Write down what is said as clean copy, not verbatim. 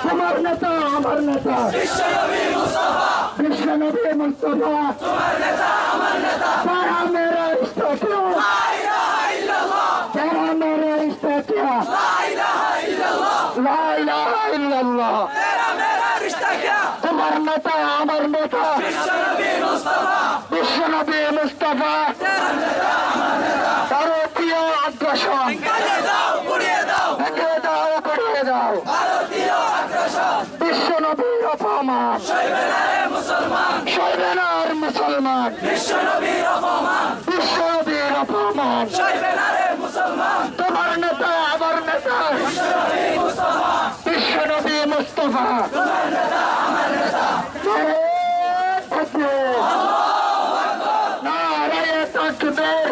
তোমার নেতা আমার নেতা বিশ্বনবী মুস্তাফা তারা মেরা रिश्ता क्या तारा मेरा रिश्ता क्या ला इलाहा इल्लल्लाह তোমার নেতা আমার নেতা বিশ্বনবী মুস্তাফা ভারতীয় আগ্রাসন ভেঙে দাও গুড়িয়ে দাও বিশ্বনবীর অপমান সইবে না আর মুসলমান বিশ্বনবীর অপমান তোমার নেতা আমার নেতা বিশ্বনবী মুস্তাফা নারায়ে তাকবীর